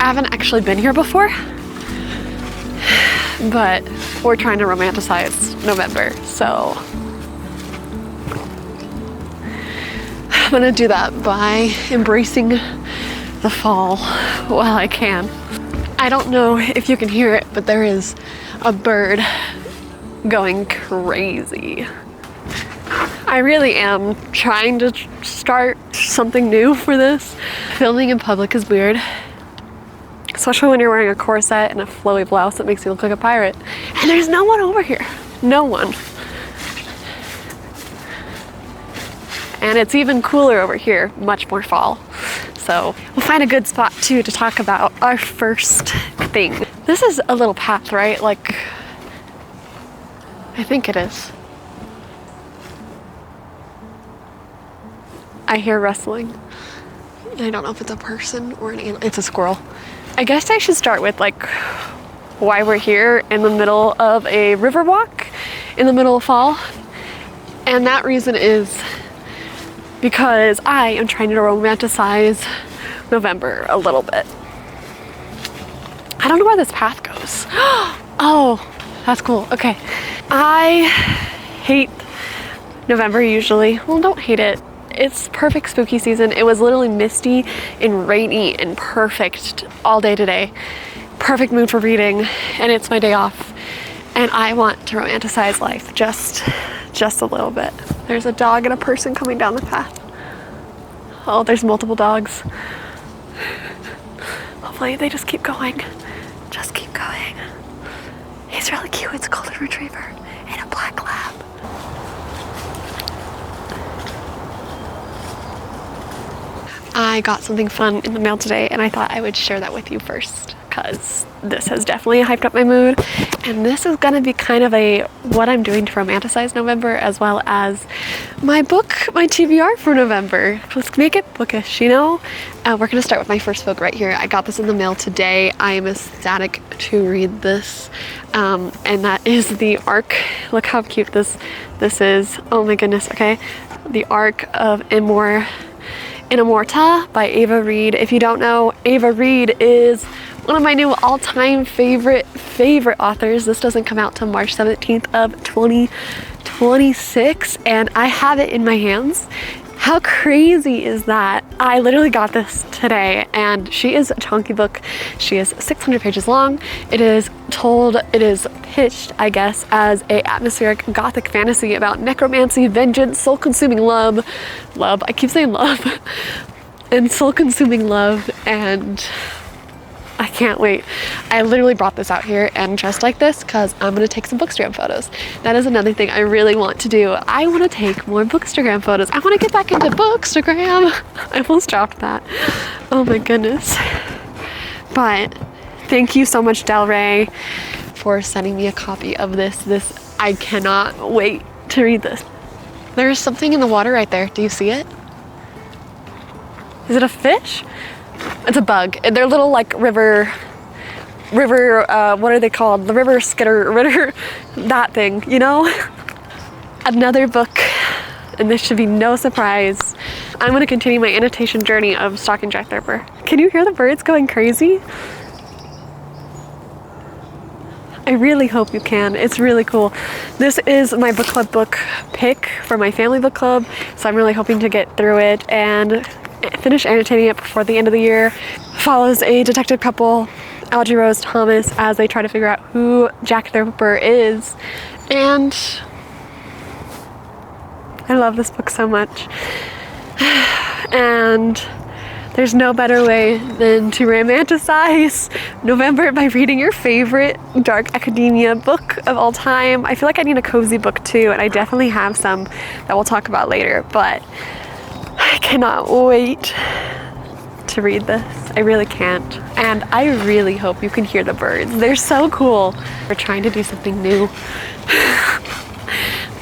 I haven't actually been here before, but we're trying to romanticize November, so I'm gonna do that by embracing the fall while I can. I don't know if you can hear it, but there is a bird going crazy. I really am trying to start something new for this. Filming in public is weird, especially when you're wearing a corset and a flowy blouse that makes you look like a pirate. And there's no one over here. No one. And it's even cooler over here, much more fall. So we'll find a good spot too to talk about our first thing. This is a little path, right? Like, I think it is. I hear rustling. I don't know if it's a person or an animal. It's a squirrel. I guess I should start with like why we're here in the middle of a river walk in the middle of fall. And that reason is because I am trying to romanticize November a little bit. I don't know where this path goes. Oh, that's cool. Okay. I hate November usually. Well, don't hate it. It's perfect spooky season. It was literally misty and rainy and perfect all day today. Perfect mood for reading, and it's my day off. And I want to romanticize life just a little bit. There's a dog and a person coming down the path. Oh, there's multiple dogs. Hopefully they just keep going. Just keep going. He's really cute. It's a golden retriever and a black lab. I got something fun in the mail today, and I thought I would share that with you first because this has definitely hyped up my mood. And this is gonna be kind of a what I'm doing to romanticize November, as well as my book, my TBR for November. Let's make it bookish, you know? We're gonna start with my first book right here. I got this in the mail today. I am ecstatic to read this. And that is The Arc. Look how cute this is. Oh my goodness, okay. The Arc of Inamorta by Ava Reid. If you don't know, Ava Reid is one of my new all-time favorite authors. This doesn't come out till March 17th of 2026, and I have it in my hands. How crazy is that? I literally got this today, and she is a chunky book. She is 600 pages long. It is pitched, I guess, as a atmospheric gothic fantasy about necromancy, vengeance, soul-consuming love. I keep saying love. And soul-consuming love, and I can't wait. I literally brought this out here and dressed like this because I'm gonna take some Bookstagram photos. That is another thing I really want to do. I want to take more Bookstagram photos. I want to get back into Bookstagram. I almost dropped that. Oh my goodness. But thank you so much, Del Rey, for sending me a copy of this. I cannot wait to read this. There's something in the water right there. Do you see it? Is it a fish? It's a bug. They're little like river, what are they called? The river skitter, that thing, you know? Another book, and this should be no surprise. I'm gonna continue my annotation journey of stalking Jack the Ripper. Can you hear the birds going crazy? I really hope you can. It's really cool. This is my book club book pick for my family book club, so I'm really hoping to get through it and finish annotating it before the end of the year. Follows a detective couple, Algie Rose Thomas, as they try to figure out who Jack the Ripper is. And I love this book so much. And there's no better way than to romanticize November by reading your favorite dark academia book of all time. I feel like I need a cozy book too, and I definitely have some that we'll talk about later, but I cannot wait to read this. I really can't. And I really hope you can hear the birds. They're so cool. We're trying to do something new.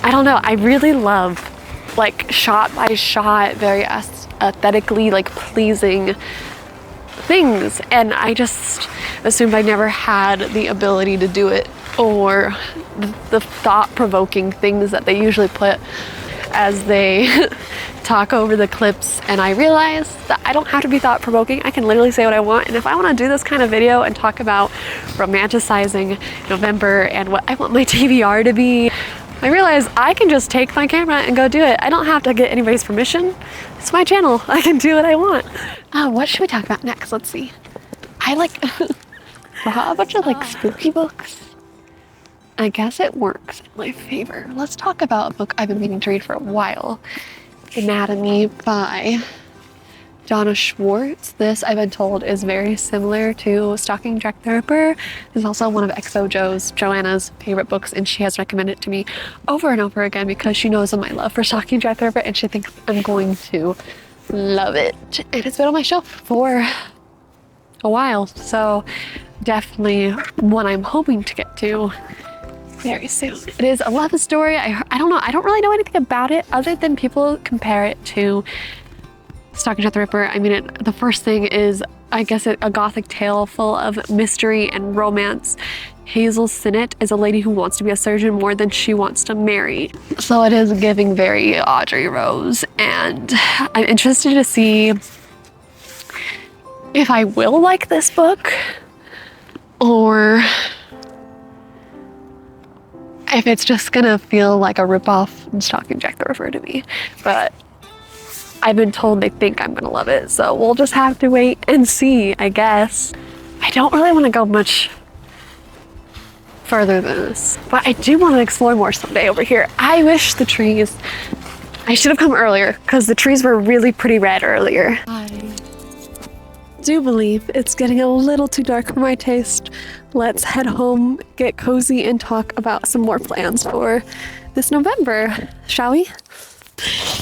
I don't know. I really love like shot by shot, very aesthetically like pleasing things. And I just assumed I never had the ability to do it, or the thought-provoking things that they usually put as they talk over the clips, and I realized that I don't have to be thought-provoking. I can literally say what I want, and if I want to do this kind of video and talk about romanticizing November and what I want my TBR to be, I realized I can just take my camera and go do it. I don't have to get anybody's permission. It's my channel. I can do what I want. What should we talk about next? Let's see. I like a bunch of like spooky books. I guess it works in my favor. Let's talk about a book I've been meaning to read for a while. Anatomy by Donna Schwartz. This, I've been told, is very similar to Stalking Jack the Ripper. It's also one of XO Joanna's favorite books, and she has recommended it to me over and over again because she knows of my love for Stalking Jack the Ripper, and she thinks I'm going to love it. And it's been on my shelf for a while, so definitely one I'm hoping to get to very soon. It is a love story. I don't know. I don't really know anything about it other than people compare it to Stalking Jack the Ripper. I mean, the first thing is, I guess, a gothic tale full of mystery and romance. Hazel Sinnott is a lady who wants to be a surgeon more than she wants to marry. So it is giving very Audrey Rose, and I'm interested to see if I will like this book or if it's just gonna feel like a ripoff in Stalking Jack the Ripper to me. But I've been told they think I'm gonna love it, so we'll just have to wait and see, I guess. I don't really want to go much further than this, but I do want to explore more someday over here. I wish the trees, I should have come earlier because the trees were really pretty red earlier. I do believe it's getting a little too dark for my taste. Let's head home, get cozy, and talk about some more plans for this November, shall we?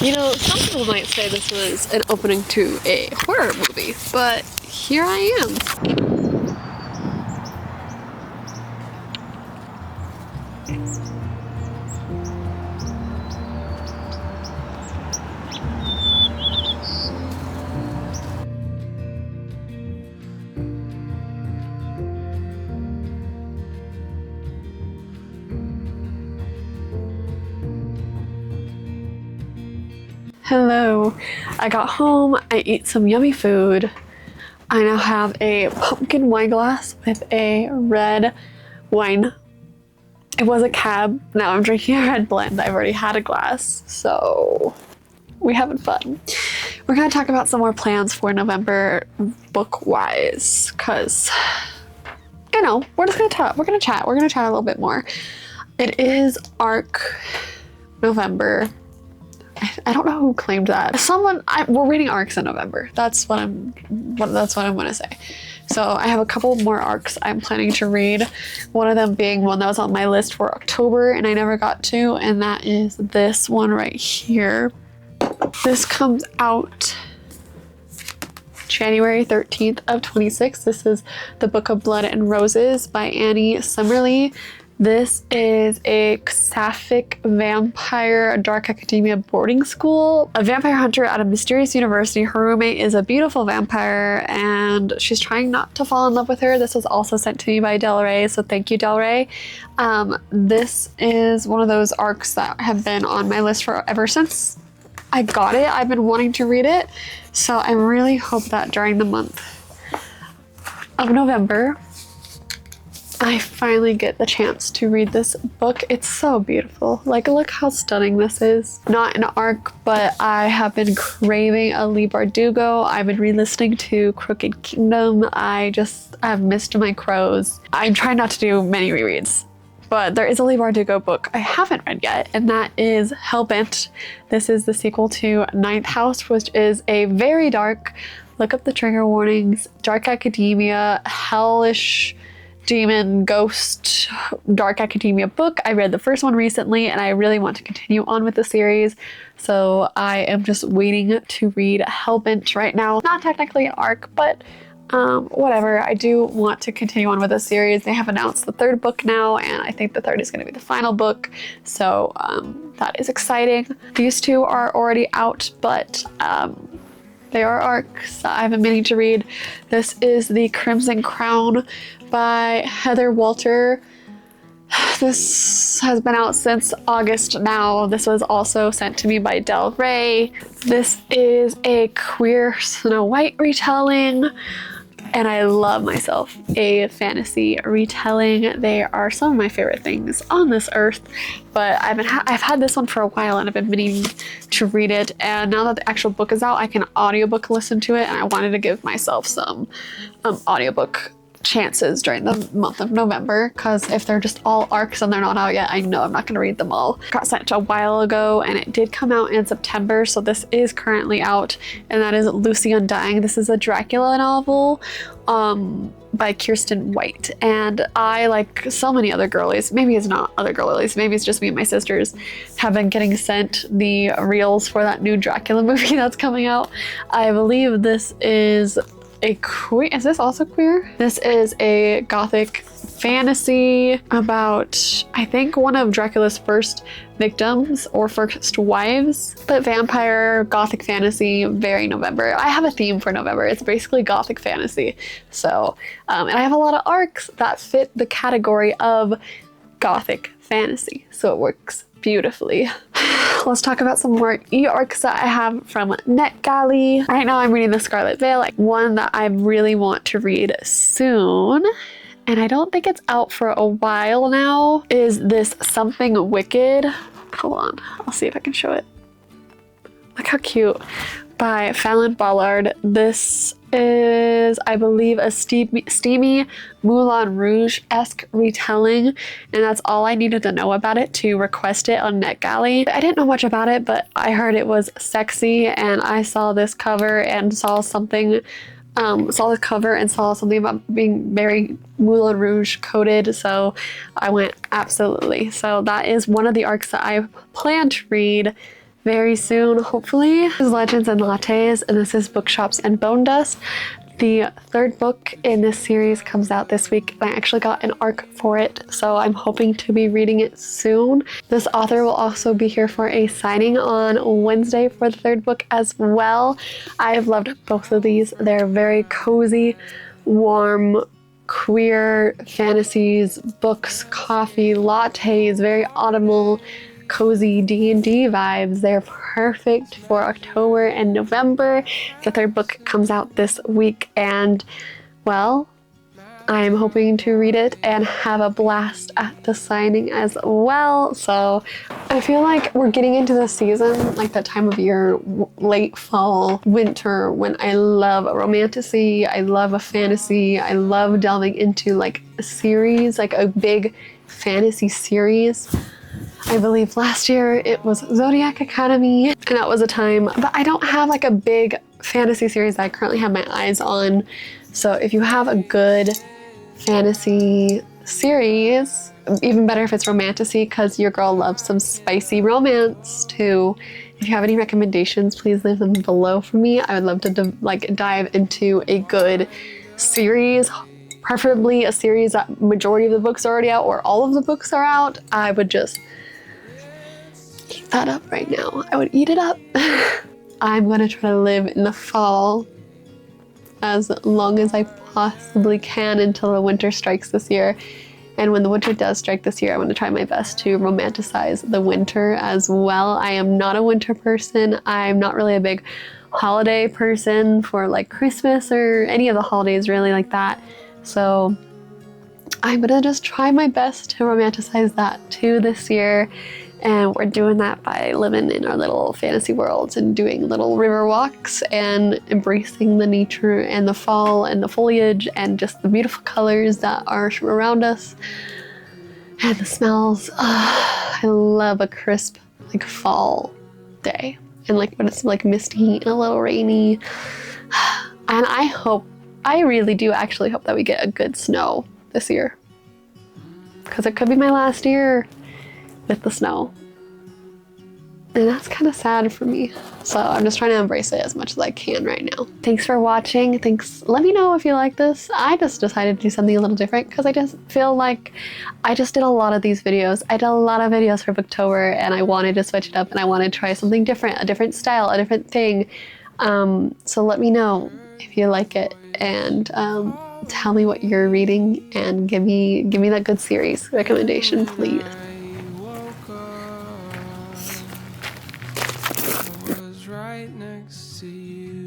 You know, some people might say this was an opening to a horror movie, but here I am. Hello, I got home, I ate some yummy food. I now have a pumpkin wine glass with a red wine. It was a cab, now I'm drinking a red blend. I've already had a glass, so we're having fun. We're gonna talk about some more plans for November book-wise, cause, you know, we're just gonna talk, we're gonna chat a little bit more. It is ARC November. I don't know who claimed that. We're reading ARCs in November. That's what I'm gonna say. So I have a couple more ARCs I'm planning to read. One of them being one that was on my list for October and I never got to, and that is this one right here. This comes out January 13th of 26. This is The Book of Blood and Roses by Annie Summerlee. This is a sapphic vampire dark academia boarding school. A vampire hunter at a mysterious university. Her roommate is a beautiful vampire and she's trying not to fall in love with her. This was also sent to me by Del Rey, so thank you, Del Rey. This is one of those ARCs that have been on my list for ever since I got it. I've been wanting to read it, so I really hope that during the month of November I finally get the chance to read this book. It's so beautiful. Like, look how stunning this is. Not an ARC, but I have been craving a Leigh Bardugo. I've been re-listening to Crooked Kingdom. I've missed my crows. I'm trying not to do many rereads, but there is a Leigh Bardugo book I haven't read yet, and that is Hellbent. This is the sequel to Ninth House, which is a very dark, look up the trigger warnings, dark academia, hellish, demon, ghost, dark academia book. I read the first one recently and I really want to continue on with the series. So I am just waiting to read Hellbent right now. Not technically an ARC, but whatever. I do want to continue on with the series. They have announced the third book now and I think the third is going to be the final book. So that is exciting. These two are already out, but they are ARCs that I've been meaning to read. This is The Crimson Crown by Heather Walter. This has been out since August now. This was also sent to me by Del Rey. This is a queer Snow White retelling, and I love myself a fantasy retelling. They are some of my favorite things on this earth, but I've had this one for a while and I've been meaning to read it, and now that the actual book is out, I can audiobook listen to it, and I wanted to give myself some audiobook chances during the month of November, because if they're just all arcs and they're not out yet, I know I'm not going to read them all. Got sent a while ago and it did come out in September, so this is currently out, and that is Lucy Undying. This is a Dracula novel by Kirsten White, and I, like so many other girlies, maybe it's not other girlies, maybe it's just me and my sisters, have been getting sent the reels for that new Dracula movie that's coming out. I believe this is a queer, is this also queer? This is a gothic fantasy about, I think, one of Dracula's first victims or first wives, but vampire gothic fantasy, very November. I have a theme for November. It's basically gothic fantasy. So, and I have a lot of arcs that fit the category of gothic fantasy. So it works beautifully. Let's talk about some more e-arcs that I have from NetGalley. Right now I'm reading The Scarlet Veil, like one that I really want to read soon, and I don't think it's out for a while now, is this Something Wicked. Hold on, I'll see if I can show it. Look how cute. By Fallon Ballard. This is, I believe, a steamy Moulin Rouge-esque retelling, and that's all I needed to know about it to request it on NetGalley. I didn't know much about it, but I heard it was sexy, and I saw this cover and saw something, saw the cover and saw something about being very Moulin Rouge coded, so I went absolutely. So that is one of the arcs that I plan to read very soon, hopefully. This is Legends and Lattes, and this is Bookshops and Bone Dust. The third book in this series comes out this week, and I actually got an arc for it, so I'm hoping to be reading it soon. This author will also be here for a signing on Wednesday for the third book as well. I've loved both of these. They're very cozy, warm, queer fantasies, books, coffee, lattes, very autumnal, cozy D&D vibes. They're perfect for October and November. The third book comes out this week, and well, I'm hoping to read it and have a blast at the signing as well. So I feel like we're getting into the season, like that time of year, late fall, winter, when I love a romanticy, I love a fantasy, I love delving into like a series, like a big fantasy series. I believe last year it was Zodiac Academy, and that was a time, but I don't have like a big fantasy series that I currently have my eyes on. So if you have a good fantasy series, even better if it's romanticy, because your girl loves some spicy romance too. If you have any recommendations, please leave them below for me. I would love to dive into a good series, preferably a series that majority of the books are already out or all of the books are out. I would just eat that up right now. I would eat it up. I'm gonna try to live in the fall as long as I possibly can until the winter strikes this year. And when the winter does strike this year, I'm gonna try my best to romanticize the winter as well. I am not a winter person. I'm not really a big holiday person for like Christmas or any of the holidays really like that. So I'm gonna just try my best to romanticize that too this year. And we're doing that by living in our little fantasy worlds and doing little river walks and embracing the nature and the fall and the foliage and just the beautiful colors that are around us and the smells. I love a crisp like fall day, and like when it's like misty and a little rainy. And I really do actually hope that we get a good snow this year, because it could be my last year with the snow, and that's kind of sad for me. So I'm just trying to embrace it as much as I can right now. Thanks for watching. Let me know if you like this. I just decided to do something a little different because I just feel like I just did a lot of these videos. I did a lot of videos for Booktober, and I wanted to switch it up, and I wanted to try something different, a different style, a different thing. So let me know if you like it, and tell me what you're reading and give me that good series recommendation, please. Was right next to you.